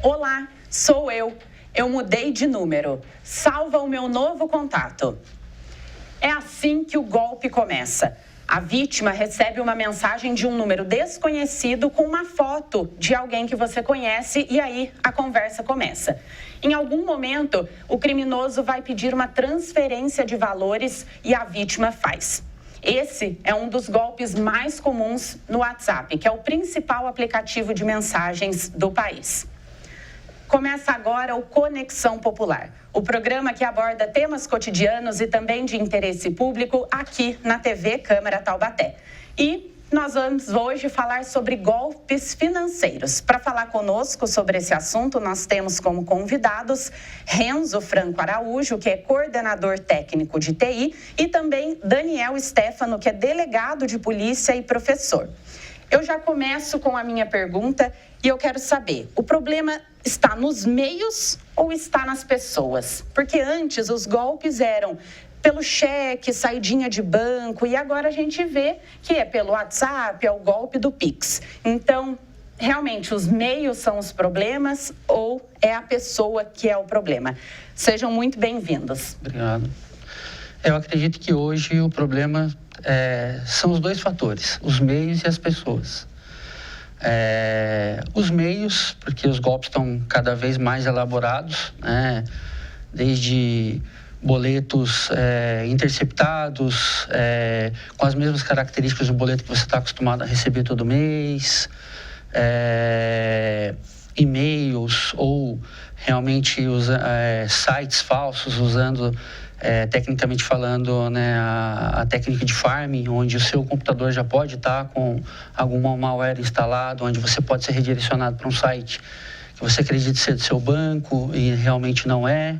Olá, sou eu. Eu mudei de número. Salva o meu novo contato. É assim que o golpe começa. A vítima recebe uma mensagem de um número desconhecido com uma foto de alguém que você conhece e aí a conversa começa. Em algum momento, o criminoso vai pedir uma transferência de valores e a vítima faz. Esse é um dos golpes mais comuns no WhatsApp, que é o principal aplicativo de mensagens do país. Começa agora o Conexão Popular, o programa que aborda temas cotidianos e também de interesse público aqui na TV Câmara Taubaté. E nós vamos hoje falar sobre golpes financeiros. Para falar conosco sobre esse assunto, nós temos como convidados Renzo Franco Araújo, que é coordenador técnico de TI, e também Daniel Stefano, que é delegado de polícia e professor. Eu já começo com a minha pergunta e eu quero saber, o problema está nos meios ou está nas pessoas? Porque antes os golpes eram pelo cheque, saidinha de banco, e agora a gente vê que é pelo WhatsApp, é o golpe do Pix. Então, realmente, os meios são os problemas ou é a pessoa que é o problema? Sejam muito bem-vindos. Obrigado. Eu acredito que hoje o problema são os dois fatores, os meios e as pessoas. Os meios, porque os golpes estão cada vez mais elaborados, né? Desde boletos interceptados, com as mesmas características do boleto que você está acostumado a receber todo mês, e-mails ou realmente sites falsos usando, tecnicamente falando, né, a técnica de farming, onde o seu computador já pode estar com alguma malware instalado, onde você pode ser redirecionado para um site que você acredita ser do seu banco e realmente não é,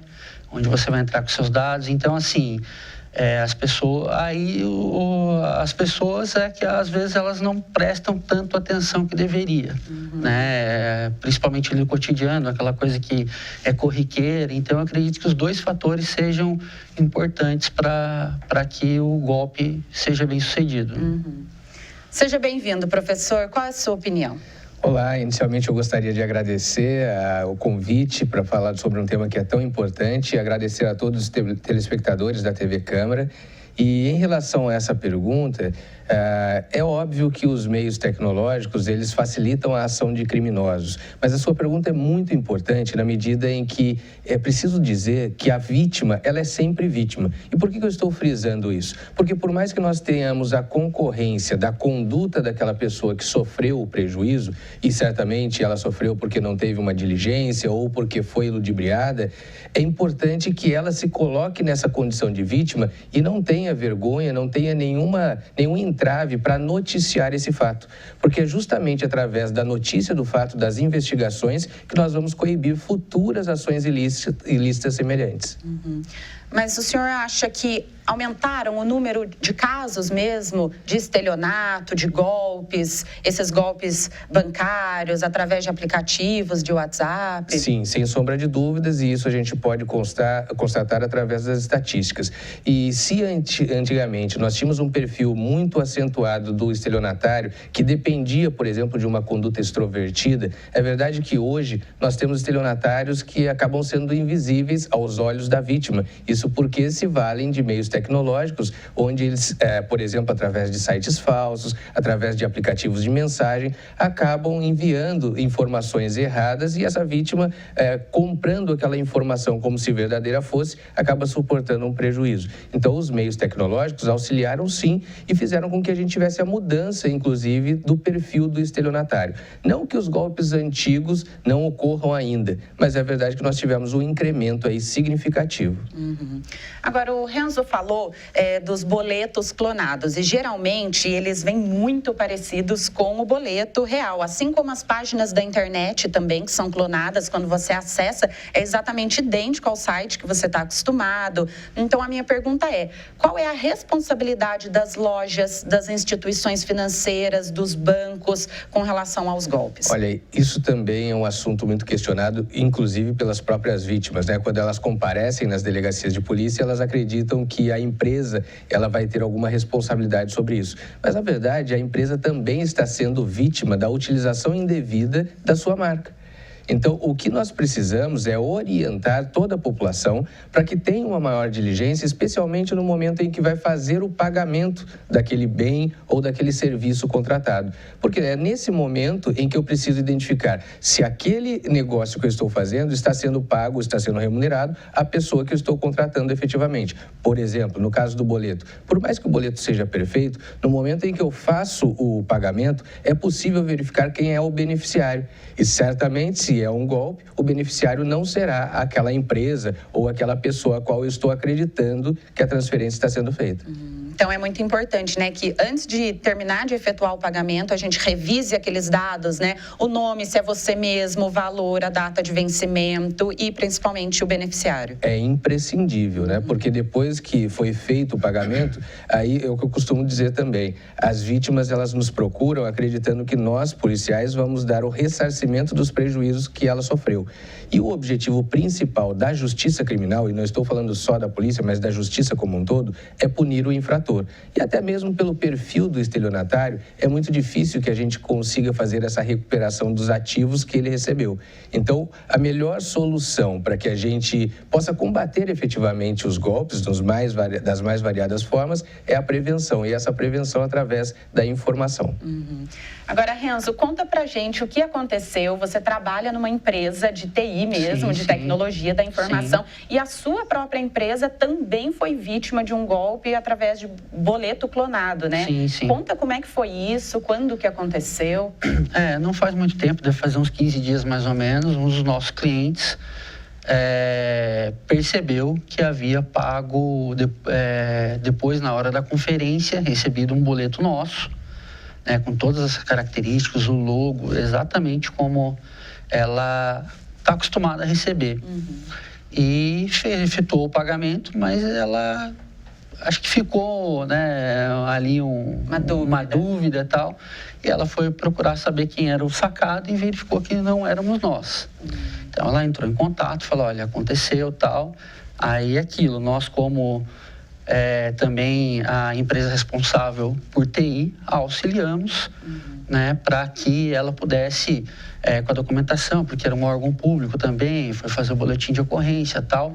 onde você vai entrar com seus dados. Então, assim, as pessoas que às vezes elas não prestam tanto atenção que deveria, né? Principalmente no cotidiano, aquela coisa que é corriqueira. Então, eu acredito que os dois fatores sejam importantes para que o golpe seja bem sucedido. Seja bem-vindo, professor. Qual é a sua opinião? Olá, inicialmente eu gostaria de agradecer o convite para falar sobre um tema que é tão importante, agradecer a todos os telespectadores da TV Câmara. E em relação a essa pergunta, é óbvio que os meios tecnológicos, eles facilitam a ação de criminosos. Mas a sua pergunta é muito importante na medida em que é preciso dizer que a vítima, ela é sempre vítima. E por que eu estou frisando isso? Porque por mais que nós tenhamos a concorrência da conduta daquela pessoa que sofreu o prejuízo, e certamente ela sofreu porque não teve uma diligência ou porque foi ludibriada, é importante que ela se coloque nessa condição de vítima e não tenha vergonha, não tenha nenhum entrave para noticiar esse fato. Porque é justamente através da notícia do fato, das investigações, que nós vamos coibir futuras ações ilícitas semelhantes. Mas o senhor acha que aumentaram o número de casos mesmo de estelionato, de golpes, esses golpes bancários através de aplicativos de WhatsApp? Sim, sem sombra de dúvidas, e isso a gente pode constatar através das estatísticas. E se antigamente nós tínhamos um perfil muito acentuado do estelionatário, que dependia, por exemplo, de uma conduta extrovertida, é verdade que hoje nós temos estelionatários que acabam sendo invisíveis aos olhos da vítima. Isso porque se valem de meios tecnológicos, onde eles, por exemplo, através de sites falsos, através de aplicativos de mensagem, acabam enviando informações erradas e essa vítima, comprando aquela informação como se verdadeira fosse, acaba suportando um prejuízo. Então, os meios tecnológicos auxiliaram sim e fizeram com que a gente tivesse a mudança, inclusive, do perfil do estelionatário. Não que os golpes antigos não ocorram ainda, mas é verdade que nós tivemos um incremento aí significativo. Agora, o Renzo falou dos boletos clonados e geralmente eles vêm muito parecidos com o boleto real, assim como as páginas da internet também que são clonadas, quando você acessa é exatamente idêntico ao site que você está acostumado. Então, a minha pergunta é, qual é a responsabilidade das lojas, das instituições financeiras, dos bancos com relação aos golpes? Olha, isso também é um assunto muito questionado, inclusive pelas próprias vítimas, né? Quando elas comparecem nas delegacias de polícia, elas acreditam que a empresa ela vai ter alguma responsabilidade sobre isso. Mas, na verdade, a empresa também está sendo vítima da utilização indevida da sua marca. Então, o que nós precisamos é orientar toda a população para que tenha uma maior diligência, especialmente no momento em que vai fazer o pagamento daquele bem ou daquele serviço contratado. Porque é nesse momento em que eu preciso identificar se aquele negócio que eu estou fazendo está sendo pago, está sendo remunerado à pessoa que eu estou contratando efetivamente. Por exemplo, no caso do boleto, por mais que o boleto seja perfeito, no momento em que eu faço o pagamento, é possível verificar quem é o beneficiário. E certamente, se é um golpe, o beneficiário não será aquela empresa ou aquela pessoa a qual eu estou acreditando que a transferência está sendo feita. Então, é muito importante, né, que antes de terminar de efetuar o pagamento, a gente revise aqueles dados, né, o nome, se é você mesmo, o valor, a data de vencimento e, principalmente, o beneficiário. É imprescindível, né, porque depois que foi feito o pagamento, aí é o que eu costumo dizer também, as vítimas, elas nos procuram acreditando que nós, policiais, vamos dar o ressarcimento dos prejuízos que ela sofreu. E o objetivo principal da justiça criminal, e não estou falando só da polícia, mas da justiça como um todo, é punir o infrator. E até mesmo pelo perfil do estelionatário, é muito difícil que a gente consiga fazer essa recuperação dos ativos que ele recebeu. Então, a melhor solução para que a gente possa combater efetivamente os golpes das mais variadas formas é a prevenção, e essa prevenção através da informação. Agora, Renzo, conta pra gente o que aconteceu. Você trabalha numa empresa de TI mesmo, de tecnologia da informação, e a sua própria empresa também foi vítima de um golpe através de boleto clonado, né? Sim. Conta como é que foi isso, quando que aconteceu. Não faz muito tempo, deve fazer uns 15 dias mais ou menos, um dos nossos clientes percebeu que havia pago, depois na hora da conferência, recebido um boleto nosso, né, com todas as características, o logo, exatamente como ela está acostumada a receber. E efetuou o pagamento, mas ela... acho que ficou, né, ali uma dúvida e tal. E ela foi procurar saber quem era o sacado e verificou que não éramos nós. Então, ela entrou em contato, falou, olha, aconteceu tal. Aí, aquilo, nós como também a empresa responsável por TI, auxiliamos, né, para que ela pudesse, com a documentação, porque era um órgão público também, foi fazer o boletim de ocorrência e tal.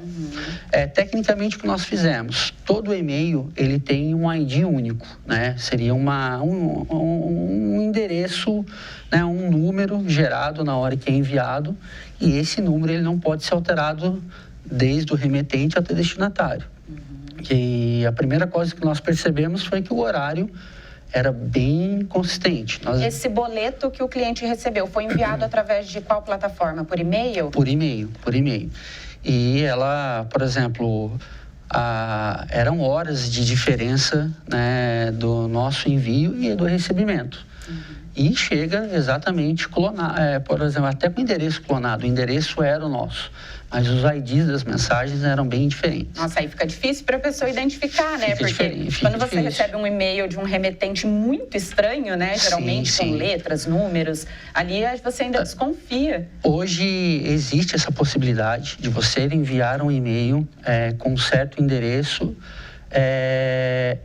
Tecnicamente, o que nós fizemos? Todo e-mail, ele tem um ID único, né? Seria um endereço, né, um número gerado na hora que é enviado, e esse número ele não pode ser alterado desde o remetente até o destinatário. E a primeira coisa que nós percebemos foi que o horário era bem consistente. Esse boleto que o cliente recebeu foi enviado através de qual plataforma? Por e-mail? Por e-mail. E ela, por exemplo, eram horas de diferença, né, do nosso envio e do recebimento. E chega exatamente clonado, por exemplo, até com o endereço clonado. O endereço era o nosso, mas os IDs das mensagens eram bem diferentes. Nossa, aí fica difícil para a pessoa identificar, né? Porque quando você recebe um e-mail de um remetente muito estranho, né? Geralmente com letras, números, ali você ainda desconfia. Hoje existe essa possibilidade de você enviar um e-mail com um certo endereço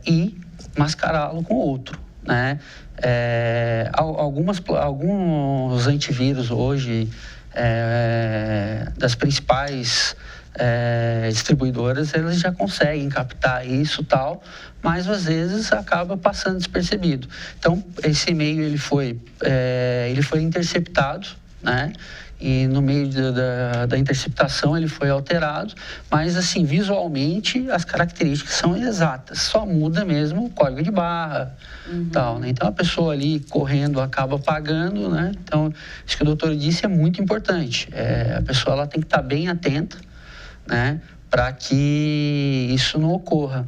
e mascará-lo com outro, né? Alguns antivírus hoje das principais distribuidoras, eles já conseguem captar isso tal, mas às vezes acaba passando despercebido. Então, esse e-mail ele foi interceptado, né? E no meio da interceptação ele foi alterado, mas assim, visualmente as características são exatas, só muda mesmo o código de barra, tal, né? Então a pessoa ali correndo acaba pagando, né? Então, isso que o doutor disse é muito importante, a pessoa ela tem que estar bem atenta, né? Para que isso não ocorra.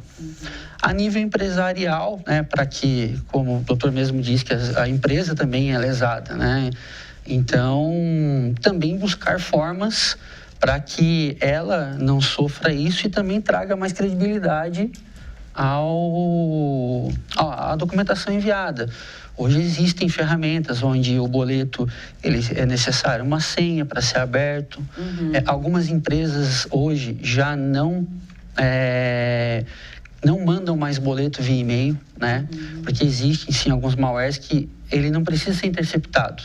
A nível empresarial, né? Para que, como o doutor mesmo disse, que a empresa também é lesada, né? Então, também buscar formas para que ela não sofra isso e também traga mais credibilidade à documentação enviada. Hoje existem ferramentas onde o boleto é necessário uma senha para ser aberto. Algumas empresas hoje já não não mandam mais boleto via e-mail, né? Porque existem, sim, alguns malwares que ele não precisa ser interceptado.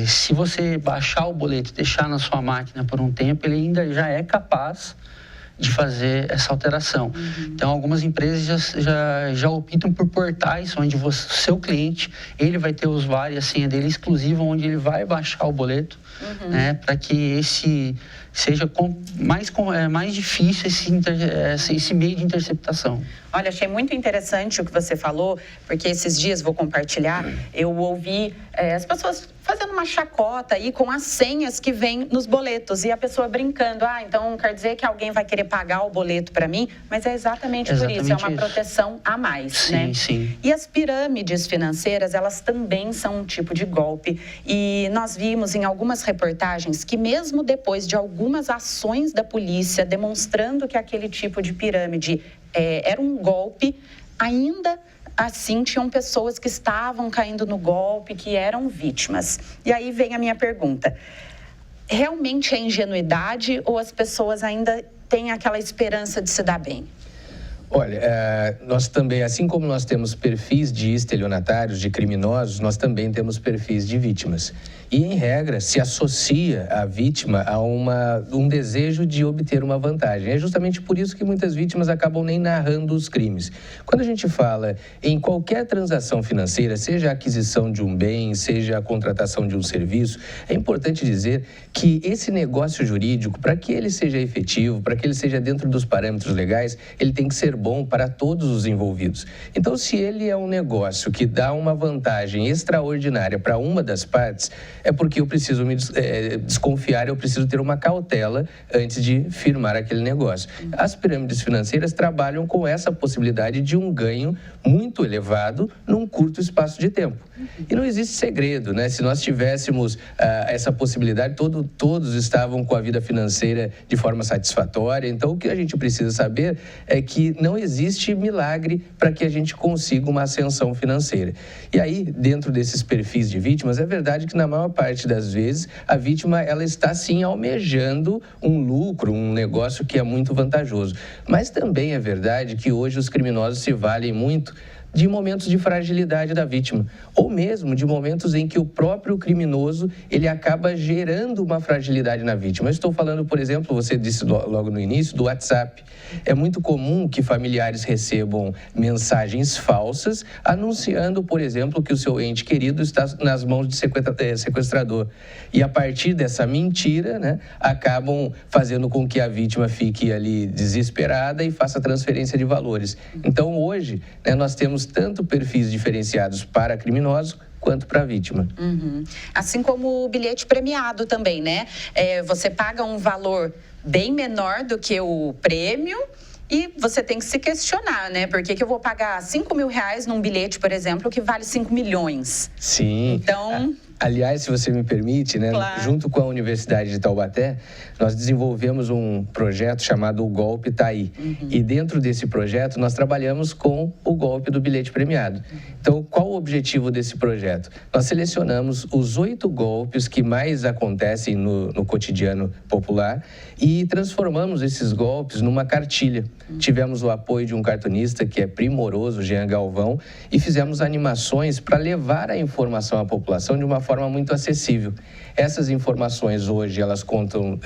Se você baixar o boleto e deixar na sua máquina por um tempo, ele ainda já é capaz de fazer essa alteração. Então, algumas empresas já optam por portais onde o seu cliente, ele vai ter o usuário e a senha dele exclusiva, onde ele vai baixar o boleto, né, para que esse seja mais difícil esse meio de interceptação. Olha, achei muito interessante o que você falou, porque esses dias, vou compartilhar, eu ouvi as pessoas fazendo uma chacota aí com as senhas que vêm nos boletos e a pessoa brincando, então quer dizer que alguém vai querer pagar o boleto para mim, mas é exatamente por isso, é uma proteção a mais, sim, né? Sim. E as pirâmides financeiras, elas também são um tipo de golpe e nós vimos em algumas reportagens que mesmo depois de algumas ações da polícia demonstrando que aquele tipo de pirâmide era um golpe, ainda assim tinham pessoas que estavam caindo no golpe, que eram vítimas. E aí vem a minha pergunta. Realmente é ingenuidade ou as pessoas ainda têm aquela esperança de se dar bem? Olha, nós também, assim como nós temos perfis de estelionatários, de criminosos, nós também temos perfis de vítimas. E, em regra, se associa a vítima a um desejo de obter uma vantagem. É justamente por isso que muitas vítimas acabam nem narrando os crimes. Quando a gente fala em qualquer transação financeira, seja a aquisição de um bem, seja a contratação de um serviço, é importante dizer que esse negócio jurídico, para que ele seja efetivo, para que ele seja dentro dos parâmetros legais, ele tem que ser bom para todos os envolvidos. Então, se ele é um negócio que dá uma vantagem extraordinária para uma das partes, é porque eu preciso me desconfiar, eu preciso ter uma cautela antes de firmar aquele negócio. As pirâmides financeiras trabalham com essa possibilidade de um ganho muito elevado num curto espaço de tempo. E não existe segredo, né? Se nós tivéssemos essa possibilidade, todos estavam com a vida financeira de forma satisfatória. Então, o que a gente precisa saber é que não existe milagre para que a gente consiga uma ascensão financeira. E aí, dentro desses perfis de vítimas, é verdade que na maior parte das vezes a vítima ela está sim almejando um lucro, um negócio que é muito vantajoso. Mas também é verdade que hoje os criminosos se valem muito de momentos de fragilidade da vítima, ou mesmo de momentos em que o próprio criminoso ele acaba gerando uma fragilidade na vítima. Eu estou falando, por exemplo, você disse logo no início, do WhatsApp. É muito comum que familiares recebam mensagens falsas anunciando, por exemplo, que o seu ente querido está nas mãos de sequestrador. E a partir dessa mentira, né, acabam fazendo com que a vítima fique ali desesperada e faça transferência de valores. Então, hoje, né, nós temos tanto perfis diferenciados para criminosos quanto para a vítima. Assim como o bilhete premiado também, né? Você paga um valor bem menor do que o prêmio e você tem que se questionar, né? Por que eu vou pagar R$5.000 num bilhete, por exemplo, que vale 5 milhões? Sim. Então... Aliás, se você me permite, né, claro. Junto com a Universidade de Taubaté, nós desenvolvemos um projeto chamado O Golpe Tá Aí. E dentro desse projeto, nós trabalhamos com o golpe do bilhete premiado. Então, qual o objetivo desse projeto? Nós selecionamos os 8 golpes que mais acontecem no cotidiano popular e transformamos esses golpes numa cartilha. Tivemos o apoio de um cartunista que é primoroso, Jean Galvão, e fizemos animações para levar a informação à população de uma forma muito acessível. Essas informações hoje, elas constam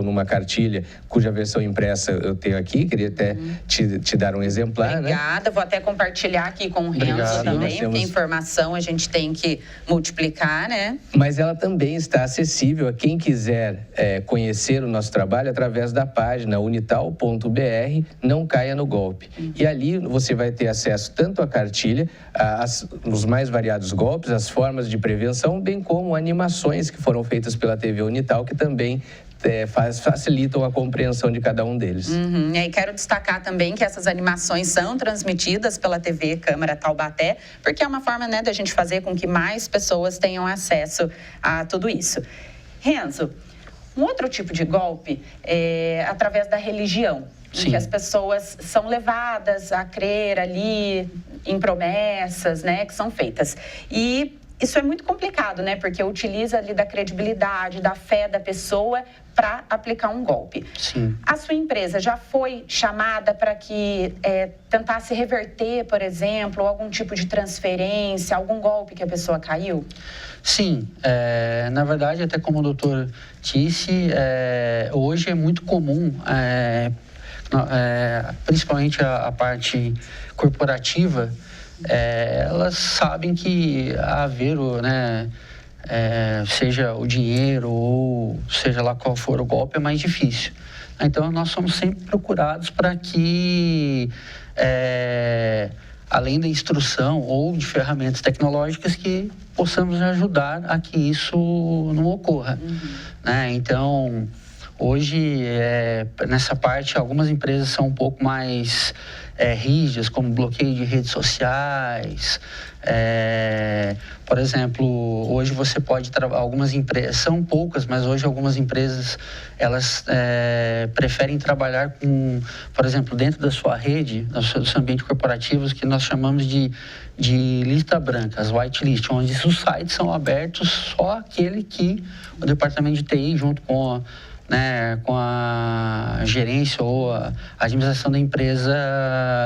numa cartilha, cuja versão impressa eu tenho aqui, queria até te dar um exemplar. Obrigada, vou até compartilhar aqui com o Renzo também, porque informação a gente tem que multiplicar, né? Mas ela também está acessível a quem quiser conhecer o nosso trabalho através da página unital.br, não caia no golpe. E ali você vai ter acesso tanto à cartilha, os mais variados golpes, as formas de prevenção, bem como animações que foram feitas pela TV Unital, que também facilitam a compreensão de cada um deles. E aí quero destacar também que essas animações são transmitidas pela TV Câmara Taubaté, porque é uma forma, né, da gente fazer com que mais pessoas tenham acesso a tudo isso. Renzo, um outro tipo de golpe é através da religião, em que as pessoas são levadas a crer ali em promessas, né, que são feitas. E isso é muito complicado, né? Porque utiliza ali da credibilidade, da fé da pessoa para aplicar um golpe. Sim. A sua empresa já foi chamada para que tentasse reverter, por exemplo, algum tipo de transferência, algum golpe que a pessoa caiu? Sim, na verdade, até como o doutor disse, hoje é muito comum, principalmente a parte corporativa, elas sabem que haver, né, seja o dinheiro ou seja lá qual for o golpe, é mais difícil. Então, nós somos sempre procurados para que, além da instrução ou de ferramentas tecnológicas, que possamos ajudar a que isso não ocorra. Né? Então, hoje, nessa parte, algumas empresas são um pouco mais rígidas, como bloqueio de redes sociais. Por exemplo, hoje você pode algumas empresas, são poucas, mas hoje algumas empresas elas preferem trabalhar com, por exemplo, dentro da sua rede, do seu ambiente corporativo, que nós chamamos de lista branca, as whitelist, onde os sites são abertos só aquele que o departamento de TI, junto com a gerência ou a administração da empresa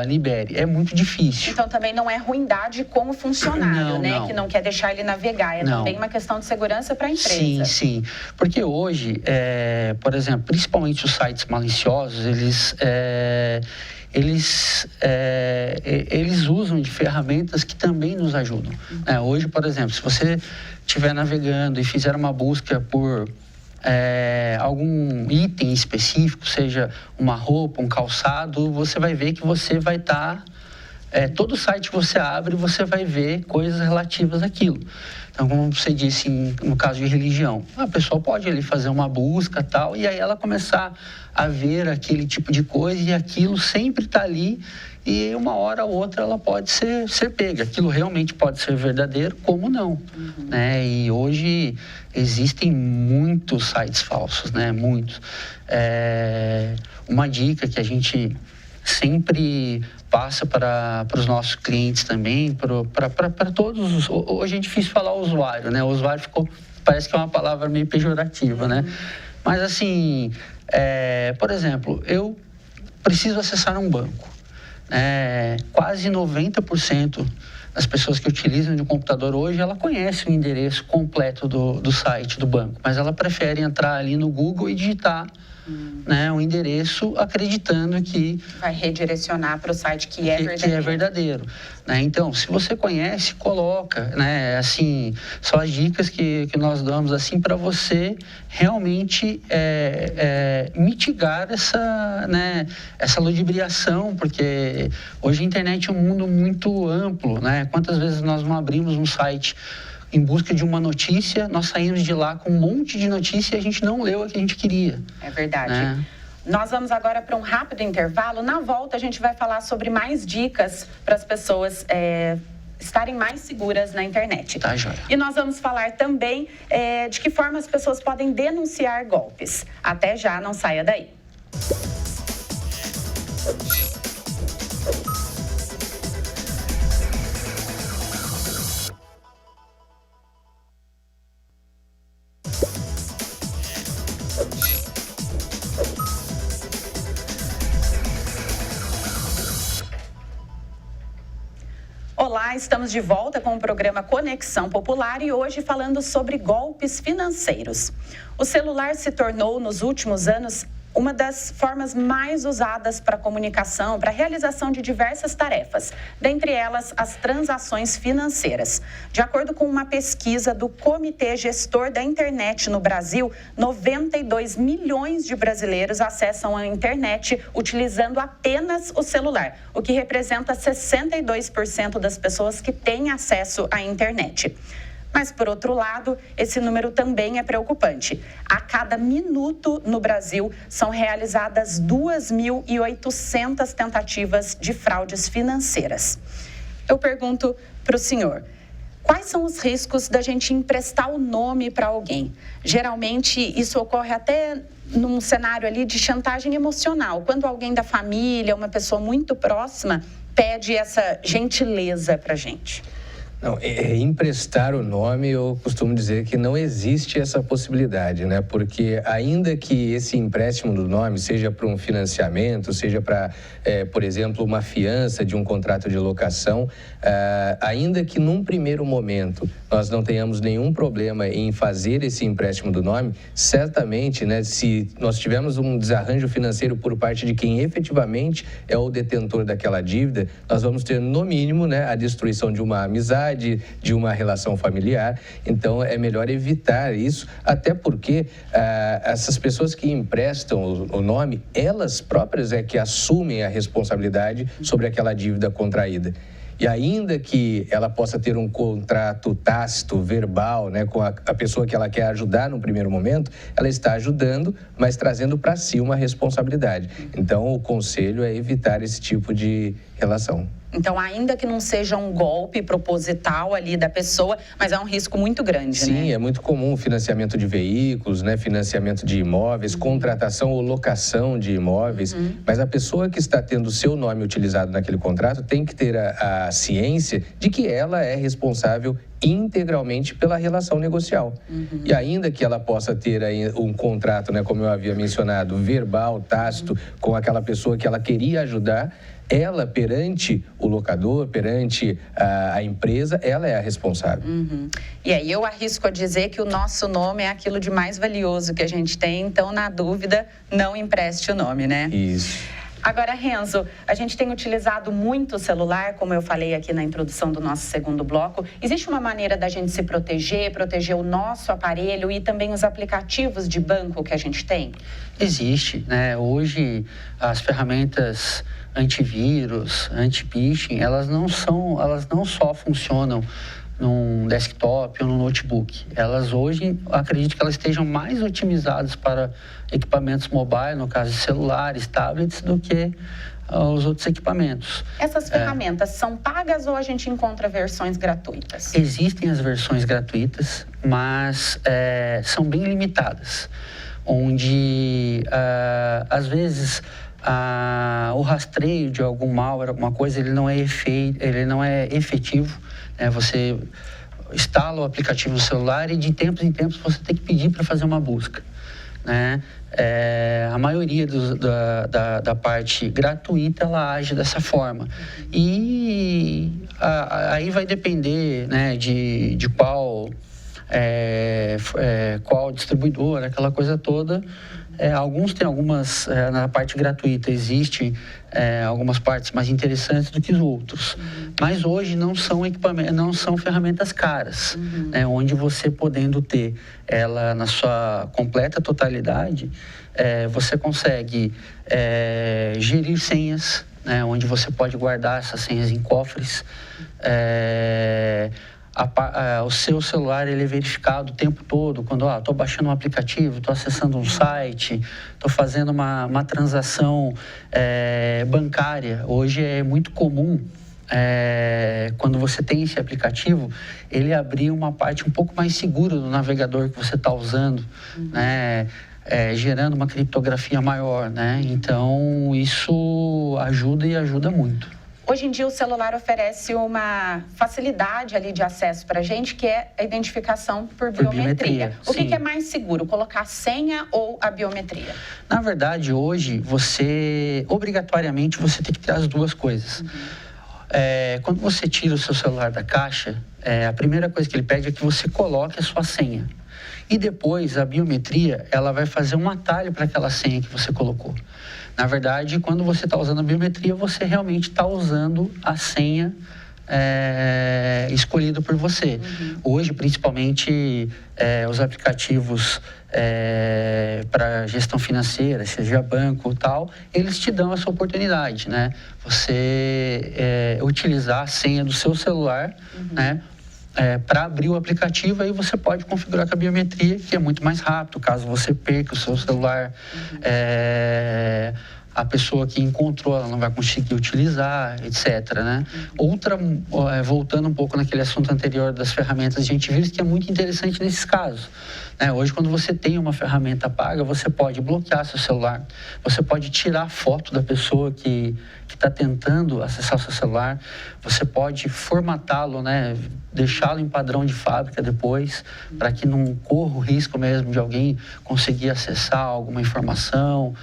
libere. É muito difícil. Então, também não é ruindade com o funcionário, não. Que não quer deixar ele navegar. É também uma questão de segurança para a empresa. Sim. Porque hoje, por exemplo, principalmente os sites maliciosos, eles usam de ferramentas que também nos ajudam. Hoje, por exemplo, se você estiver navegando e fizer uma busca por algum item específico, seja uma roupa, um calçado, você vai ver que você vai estar... todo site que você abre, você vai ver coisas relativas àquilo. Então, como você disse, no caso de religião, a pessoa pode ali fazer uma busca tal, e aí ela começar a ver aquele tipo de coisa, e aquilo sempre está ali, e uma hora ou outra ela pode ser pega. Aquilo realmente pode ser verdadeiro, como não. Né? E hoje existem muitos sites falsos, né? Muitos. Uma dica que a gente sempre passa para os nossos clientes também, para todos. Hoje é difícil falar usuário, né? O usuário parece que é uma palavra meio pejorativa, né? Mas assim, por exemplo, eu preciso acessar um banco. Quase 90% das pessoas que utilizam de um computador hoje, ela conhece o endereço completo do site do banco, mas ela prefere entrar ali no Google e digitar um endereço acreditando que... vai redirecionar para o site que é verdadeiro. Que é verdadeiro. Né? Então, se você conhece, coloca. Né? Assim, são as dicas que nós damos assim, para você realmente mitigar essa ludibriação, porque hoje a internet é um mundo muito amplo. Né? Quantas vezes nós não abrimos um site em busca de uma notícia, nós saímos de lá com um monte de notícia e a gente não leu a que a gente queria. É verdade. Nós vamos agora para um rápido intervalo. Na volta, a gente vai falar sobre mais dicas para as pessoas estarem mais seguras na internet. Tá, joia. E nós vamos falar também de que forma as pessoas podem denunciar golpes. Até já, não saia daí. Olá, estamos de volta com o programa Conexão Popular e hoje falando sobre golpes financeiros. O celular se tornou, nos últimos anos, uma das formas mais usadas para comunicação, para a realização de diversas tarefas, dentre elas as transações financeiras. De acordo com uma pesquisa do Comitê Gestor da Internet no Brasil, 92 milhões de brasileiros acessam a internet utilizando apenas o celular, o que representa 62% das pessoas que têm acesso à internet. Mas, por outro lado, esse número também é preocupante. A cada minuto no Brasil são realizadas 2.800 tentativas de fraudes financeiras. Eu pergunto para o senhor, quais são os riscos da gente emprestar o nome para alguém? Geralmente, isso ocorre até num cenário ali de chantagem emocional, quando alguém da família, uma pessoa muito próxima, pede essa gentileza para a gente. Não, emprestar o nome, eu costumo dizer que não existe essa possibilidade, né? Porque ainda que esse empréstimo do nome seja para um financiamento, seja para, por exemplo, uma fiança de um contrato de locação, ainda que num primeiro momento nós não tenhamos nenhum problema em fazer esse empréstimo do nome, certamente, né, se nós tivermos um desarranjo financeiro por parte de quem efetivamente é o detentor daquela dívida, nós vamos ter, no mínimo, né, a destruição de uma amizade, de uma relação familiar. Então, é melhor evitar isso, até porque essas pessoas que emprestam o nome, elas próprias é que assumem a responsabilidade sobre aquela dívida contraída. E ainda que ela possa ter um contrato tácito, verbal, né, com a pessoa que ela quer ajudar no primeiro momento, ela está ajudando, mas trazendo para si uma responsabilidade. Então, o conselho é evitar esse tipo de relação. Então, ainda que não seja um golpe proposital ali da pessoa, mas é um risco muito grande, Sim, né? Sim, é muito comum financiamento de veículos, né, financiamento de imóveis, contratação ou locação de imóveis, mas a pessoa que está tendo o seu nome utilizado naquele contrato tem que ter a ciência de que ela é responsável integralmente pela relação negocial. E ainda que ela possa ter aí um contrato, né, como eu havia mencionado, verbal, tácito, com aquela pessoa que ela queria ajudar, ela, perante o locador, perante a empresa, ela é a responsável. E aí eu arrisco a dizer que o nosso nome é aquilo de mais valioso que a gente tem, então, na dúvida, não empreste o nome, né? Isso. Agora, Renzo, a gente tem utilizado muito o celular, como eu falei aqui na introdução do nosso segundo bloco. Existe uma maneira da gente se proteger o nosso aparelho e também os aplicativos de banco que a gente tem? Existe, né? Hoje, as ferramentas antivírus, anti-phishing, elas não só funcionam num desktop ou no notebook. Elas hoje, acredito que elas estejam mais otimizadas para equipamentos mobile, no caso de celulares, tablets, do que os outros equipamentos. Essas ferramentas são pagas ou a gente encontra versões gratuitas? Existem as versões gratuitas, mas são bem limitadas, onde, às vezes, o rastreio de algum malware, alguma coisa, ele não é efetivo. Você instala o aplicativo no celular e de tempos em tempos você tem que pedir para fazer uma busca, né? A maioria da parte gratuita, ela age dessa forma. E aí vai depender, né, de qual distribuidor, aquela coisa toda. Alguns têm algumas, na parte gratuita existem algumas partes mais interessantes do que os outros. Mas hoje não são ferramentas caras, né, onde você podendo ter ela na sua completa totalidade, você consegue gerir senhas, né, onde você pode guardar essas senhas em cofres. O seu celular, ele é verificado o tempo todo, quando estou baixando um aplicativo, estou acessando um site, estou fazendo uma transação bancária. Hoje é muito comum, quando você tem esse aplicativo, ele abrir uma parte um pouco mais segura do navegador que você está usando, né? Gerando uma criptografia maior, né? Então, isso ajuda e ajuda muito. Hoje em dia, o celular oferece uma facilidade ali de acesso para a gente, que é a identificação por biometria. O que é mais seguro, colocar a senha ou a biometria? Na verdade, hoje, obrigatoriamente, você tem que ter as duas coisas. Quando você tira o seu celular da caixa, a primeira coisa que ele pede é que você coloque a sua senha. E depois, a biometria, ela vai fazer um atalho para aquela senha que você colocou. Na verdade, quando você está usando a biometria, você realmente está usando a senha escolhida por você. Hoje, principalmente, os aplicativos para gestão financeira, seja banco e tal, eles te dão essa oportunidade, né? Você utilizar a senha do seu celular, né? Para abrir o aplicativo, aí você pode configurar com a biometria, que é muito mais rápido, caso você perca o seu celular. a pessoa que encontrou, ela não vai conseguir utilizar, etc, né? Outra, voltando um pouco naquele assunto anterior das ferramentas de antivírus, que é muito interessante nesses casos, né? Hoje, quando você tem uma ferramenta paga, você pode bloquear seu celular, você pode tirar foto da pessoa que está tentando acessar o seu celular, você pode formatá-lo, né? Deixá-lo em padrão de fábrica depois, para que não corra o risco mesmo de alguém conseguir acessar alguma informação,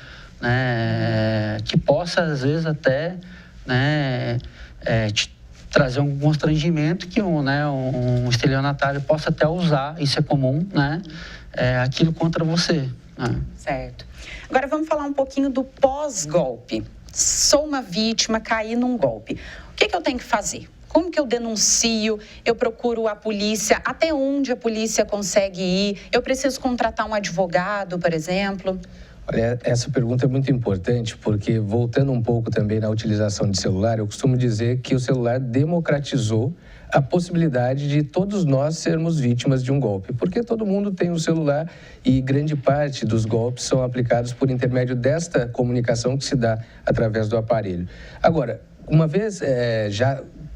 né? Que possa, às vezes, até, né? Trazer um constrangimento que um estelionatário possa até usar, isso é comum, né? Aquilo contra você. Né? Certo. Agora vamos falar um pouquinho do pós-golpe. Sou uma vítima, caí num golpe. O que eu tenho que fazer? Como que eu denuncio? Eu procuro a polícia? Até onde a polícia consegue ir? Eu preciso contratar um advogado, por exemplo? Olha, essa pergunta é muito importante porque, voltando um pouco também na utilização de celular, eu costumo dizer que o celular democratizou a possibilidade de todos nós sermos vítimas de um golpe, porque todo mundo tem um celular e grande parte dos golpes são aplicados por intermédio desta comunicação que se dá através do aparelho. Agora, uma vez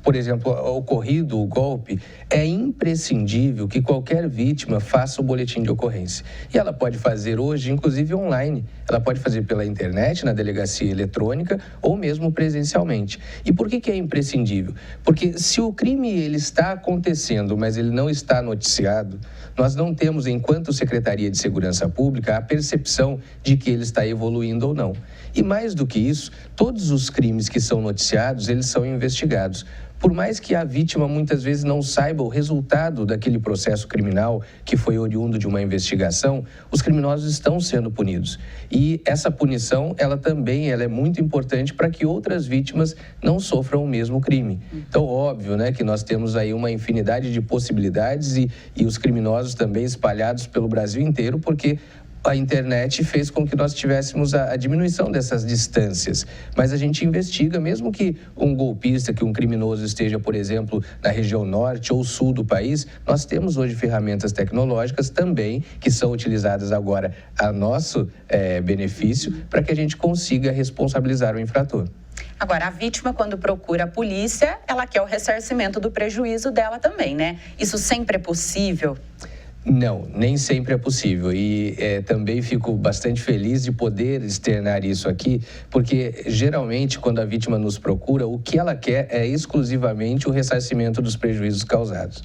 por exemplo, ocorrido o golpe, é imprescindível que qualquer vítima faça o boletim de ocorrência. E ela pode fazer hoje, inclusive online. Ela pode fazer pela internet, na delegacia eletrônica, ou mesmo presencialmente. E por que é imprescindível? Porque se o crime ele está acontecendo, mas ele não está noticiado, nós não temos, enquanto Secretaria de Segurança Pública, a percepção de que ele está evoluindo ou não. E mais do que isso, todos os crimes que são noticiados, eles são investigados. Por mais que a vítima muitas vezes não saiba o resultado daquele processo criminal que foi oriundo de uma investigação, os criminosos estão sendo punidos. E essa punição, ela é muito importante para que outras vítimas não sofram o mesmo crime. Então, óbvio, né, que nós temos aí uma infinidade de possibilidades e os criminosos também espalhados pelo Brasil inteiro, porque a internet fez com que nós tivéssemos a diminuição dessas distâncias. Mas a gente investiga, mesmo que um golpista, que um criminoso esteja, por exemplo, na região norte ou sul do país, nós temos hoje ferramentas tecnológicas também que são utilizadas agora a nosso benefício para que a gente consiga responsabilizar o infrator. Agora, a vítima, quando procura a polícia, ela quer o ressarcimento do prejuízo dela também, né? Isso sempre é possível? Não, nem sempre é possível e também fico bastante feliz de poder externar isso aqui, porque geralmente quando a vítima nos procura, o que ela quer é exclusivamente o ressarcimento dos prejuízos causados.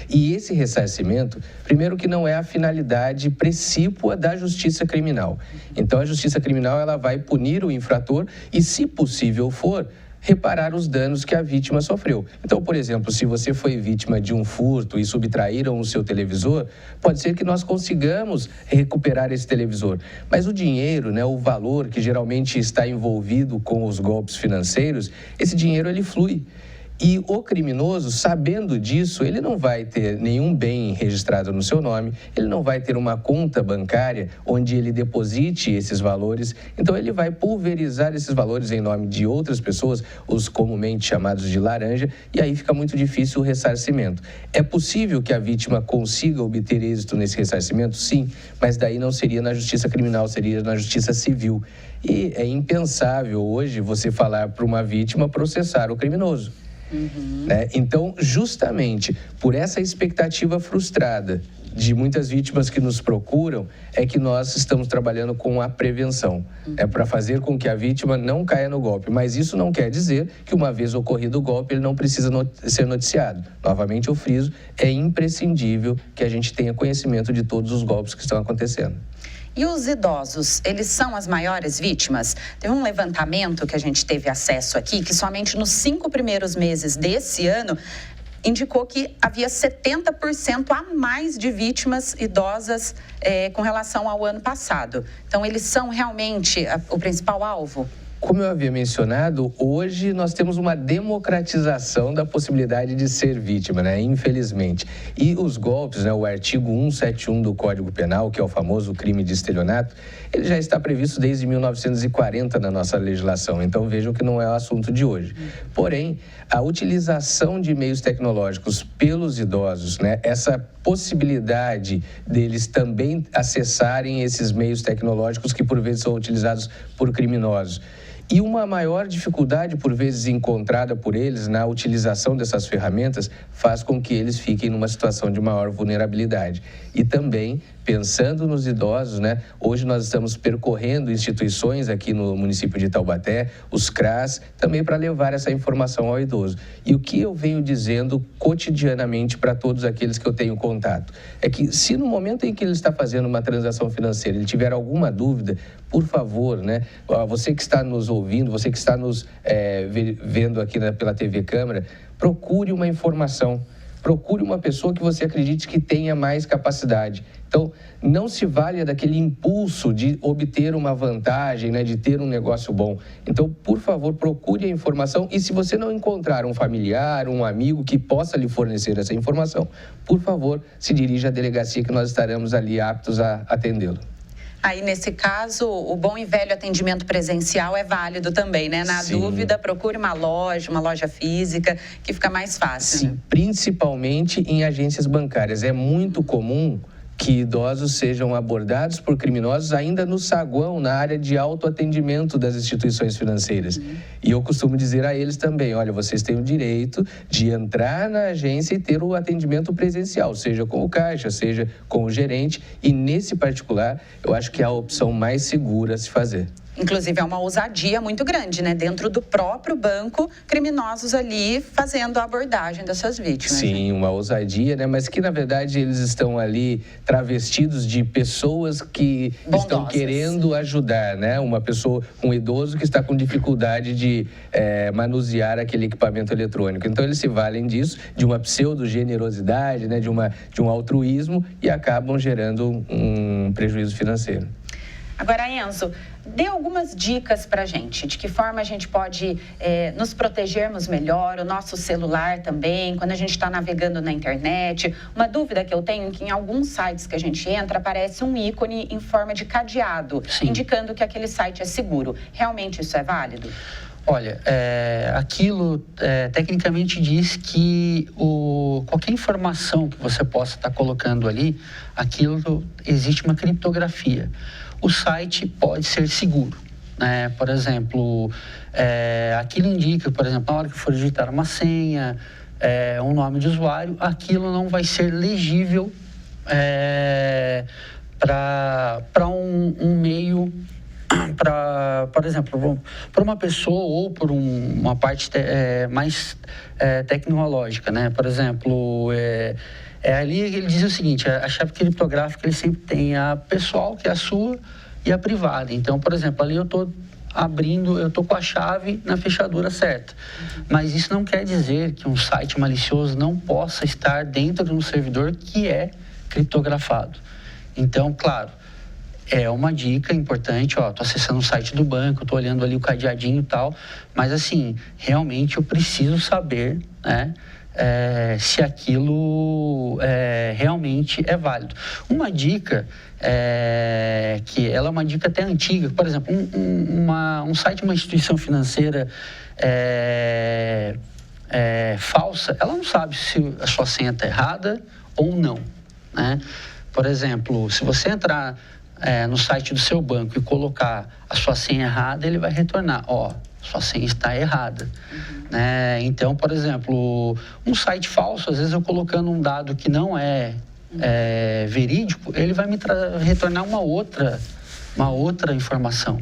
E esse ressarcimento, primeiro que não é a finalidade precípua da justiça criminal. Então a justiça criminal ela vai punir o infrator e, se possível for, reparar os danos que a vítima sofreu. Então, por exemplo, se você foi vítima de um furto e subtraíram o seu televisor, pode ser que nós consigamos recuperar esse televisor. Mas o dinheiro, né, o valor que geralmente está envolvido com os golpes financeiros, esse dinheiro ele flui. E o criminoso, sabendo disso, ele não vai ter nenhum bem registrado no seu nome, ele não vai ter uma conta bancária onde ele deposite esses valores, então ele vai pulverizar esses valores em nome de outras pessoas, os comumente chamados de laranja, e aí fica muito difícil o ressarcimento. É possível que a vítima consiga obter êxito nesse ressarcimento? Sim, mas daí não seria na justiça criminal, seria na justiça civil. E é impensável hoje você falar para uma vítima processar o criminoso. Né? Então, justamente por essa expectativa frustrada de muitas vítimas que nos procuram, é que nós estamos trabalhando com a prevenção. É para fazer com que a vítima não caia no golpe. Mas isso não quer dizer que, uma vez ocorrido o golpe, ele não precisa ser noticiado. Novamente, eu friso, é imprescindível que a gente tenha conhecimento de todos os golpes que estão acontecendo. E os idosos, eles são as maiores vítimas? Teve um levantamento que a gente teve acesso aqui, que somente nos 5 primeiros meses desse ano, indicou que havia 70% a mais de vítimas idosas com relação ao ano passado. Então, eles são realmente o principal alvo? Como eu havia mencionado, hoje nós temos uma democratização da possibilidade de ser vítima, né? Infelizmente. E os golpes, né? O artigo 171 do Código Penal, que é o famoso crime de estelionato, ele já está previsto desde 1940 na nossa legislação. Então vejam que não é o assunto de hoje. Porém, a utilização de meios tecnológicos pelos idosos, né? Essa possibilidade deles também acessarem esses meios tecnológicos que por vezes são utilizados por criminosos. E uma maior dificuldade, por vezes, encontrada por eles na utilização dessas ferramentas faz com que eles fiquem numa situação de maior vulnerabilidade. E também, pensando nos idosos, né? Hoje nós estamos percorrendo instituições aqui no município de Taubaté, os CRAS, também para levar essa informação ao idoso. E o que eu venho dizendo cotidianamente para todos aqueles que eu tenho contato é que se no momento em que ele está fazendo uma transação financeira ele tiver alguma dúvida, por favor, né? Você que está nos ouvindo, você que está nos vendo aqui pela TV Câmara, procure uma informação. Procure uma pessoa que você acredite que tenha mais capacidade. Então, não se valha daquele impulso de obter uma vantagem, né, de ter um negócio bom. Então, por favor, procure a informação e se você não encontrar um familiar, um amigo que possa lhe fornecer essa informação, por favor, se dirija à delegacia que nós estaremos ali aptos a atendê-lo. Aí, nesse caso, o bom e velho atendimento presencial é válido também, né? Na Sim. dúvida, procure uma loja física, que fica mais fácil. Sim, né? Principalmente em agências bancárias. É muito comum que idosos sejam abordados por criminosos ainda no saguão, na área de autoatendimento das instituições financeiras. E eu costumo dizer a eles também, olha, vocês têm o direito de entrar na agência e ter o atendimento presencial, seja com o caixa, seja com o gerente, e nesse particular, eu acho que é a opção mais segura a se fazer. Inclusive, é uma ousadia muito grande, né? Dentro do próprio banco, criminosos ali fazendo a abordagem dessas vítimas. Sim, uma ousadia, né? Mas que, na verdade, eles estão ali travestidos de pessoas que estão querendo ajudar, né? Uma pessoa, um idoso que está com dificuldade de manusear aquele equipamento eletrônico. Então, eles se valem disso, de uma pseudo-generosidade, né? De um altruísmo e acabam gerando um prejuízo financeiro. Agora, Enzo, dê algumas dicas para a gente, de que forma a gente pode nos protegermos melhor, o nosso celular também, quando a gente está navegando na internet. Uma dúvida que eu tenho é que em alguns sites que a gente entra, aparece um ícone em forma de cadeado, Sim. indicando que aquele site é seguro. Realmente isso é válido? Olha, aquilo tecnicamente diz que qualquer informação que você possa estar colocando ali, aquilo existe uma criptografia. O site pode ser seguro, né? Por exemplo, aquilo indica, por exemplo, na hora que for digitar uma senha, um nome de usuário, aquilo não vai ser legível para um meio, por exemplo, para uma pessoa ou por uma parte mais tecnológica, né? Por exemplo, ali ele diz o seguinte, a chave criptográfica ele sempre tem a pessoal, que é a sua, e a privada. Então, por exemplo, ali eu estou abrindo, eu estou com a chave na fechadura certa. Mas isso não quer dizer que um site malicioso não possa estar dentro de um servidor que é criptografado. Então, claro, é uma dica importante, estou acessando o site do banco, estou olhando ali o cadeadinho e tal, mas assim, realmente eu preciso saber, né, se aquilo realmente é válido. Uma dica, que ela é uma dica até antiga, por exemplo, um site de uma instituição financeira falsa, ela não sabe se a sua senha está errada ou não, né? Por exemplo, se você entrar no site do seu banco e colocar a sua senha errada, ele vai retornar, sua senha está errada. Né? Então, por exemplo, um site falso, às vezes eu colocando um dado que não é verídico, ele vai me retornar uma outra informação.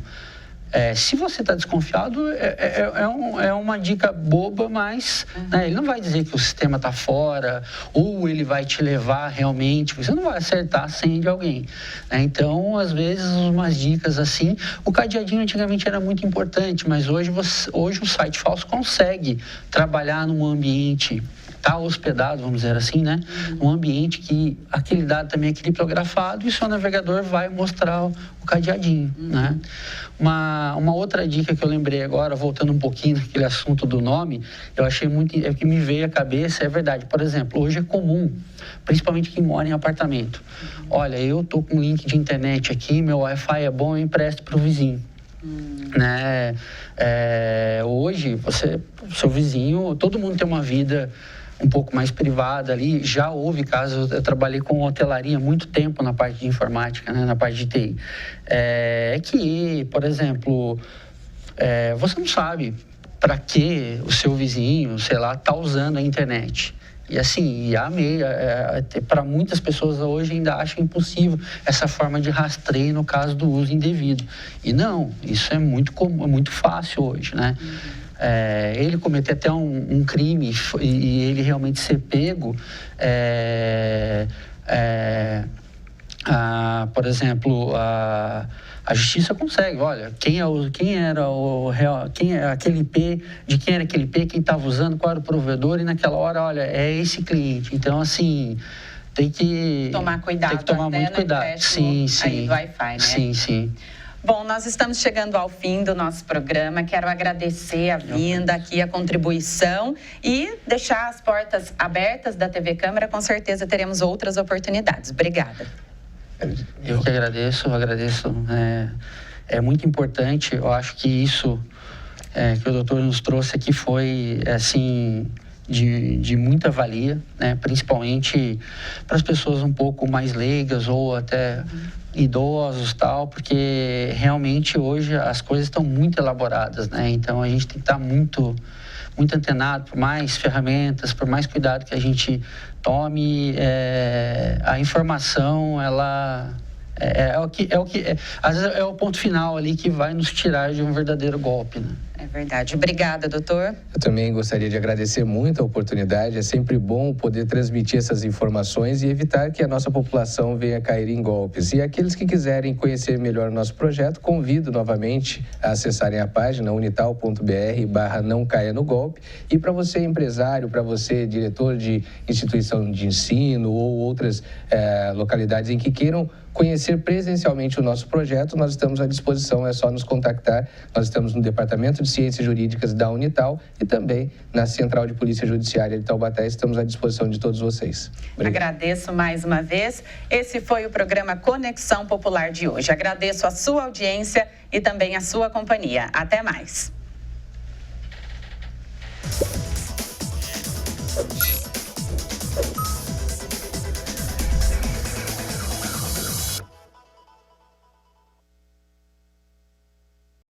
Se você está desconfiado, é uma dica boba, mas né, ele não vai dizer que o sistema está fora, ou ele vai te levar realmente, você não vai acertar a senha de alguém. Né? Então, às vezes, umas dicas assim, o cadeadinho antigamente era muito importante, mas hoje o site falso consegue trabalhar num ambiente está hospedado, vamos dizer assim, né? Um ambiente que aquele dado também é criptografado e o seu navegador vai mostrar o cadeadinho, né? Uma outra dica que eu lembrei agora, voltando um pouquinho naquele assunto do nome, eu achei muito, é que me veio à cabeça, é verdade. Por exemplo, hoje é comum, principalmente quem mora em apartamento. Olha, eu tô com um link de internet aqui, meu Wi-Fi é bom, eu empresto para o vizinho. Né? Hoje, seu vizinho, todo mundo tem uma vida um pouco mais privada ali. Já houve casos, eu trabalhei com hotelaria há muito tempo na parte de informática, né? Na parte de TI. Que, por exemplo, você não sabe para que o seu vizinho, sei lá, está usando a internet. E assim, para muitas pessoas hoje ainda acham impossível essa forma de rastreio no caso do uso indevido. E não, isso é muito comum, é muito fácil hoje, né? Ele cometer até um crime e ele realmente ser pego, por exemplo, a justiça consegue, olha, quem é aquele IP, de quem era aquele IP, quem estava usando, qual era o provedor, e naquela hora, olha, é esse cliente. Então, assim, tem que tomar cuidado, tem que tomar muito cuidado. Sim, aí do Wi-Fi, né? Sim, sim. Bom, nós estamos chegando ao fim do nosso programa. Quero agradecer a vinda aqui, a contribuição e deixar as portas abertas da TV Câmara. Com certeza teremos outras oportunidades. Obrigada. Eu que agradeço. É muito importante. Eu acho que isso que o doutor nos trouxe aqui foi, assim, de muita valia, né? Principalmente para as pessoas um pouco mais leigas ou até idosos, tal, porque realmente hoje as coisas estão muito elaboradas, né? Então a gente tem que estar muito antenado, por mais ferramentas, por mais cuidado que a gente tome, a informação, ela às vezes é o ponto final ali que vai nos tirar de um verdadeiro golpe, né? É verdade. Obrigada, doutor. Eu também gostaria de agradecer muito a oportunidade. É sempre bom poder transmitir essas informações e evitar que a nossa população venha cair em golpes. E aqueles que quiserem conhecer melhor o nosso projeto, convido novamente a acessarem a página unital.br/não caia no golpe. E para você, empresário, para você, diretor de instituição de ensino ou outras localidades em que queiram conhecer presencialmente o nosso projeto, nós estamos à disposição, é só nos contactar. Nós estamos no Departamento de Ciências Jurídicas da Unital e também na Central de Polícia Judiciária de Taubaté. Estamos à disposição de todos vocês. Obrigado. Agradeço mais uma vez. Esse foi o programa Conexão Popular de hoje. Agradeço a sua audiência e também a sua companhia. Até mais.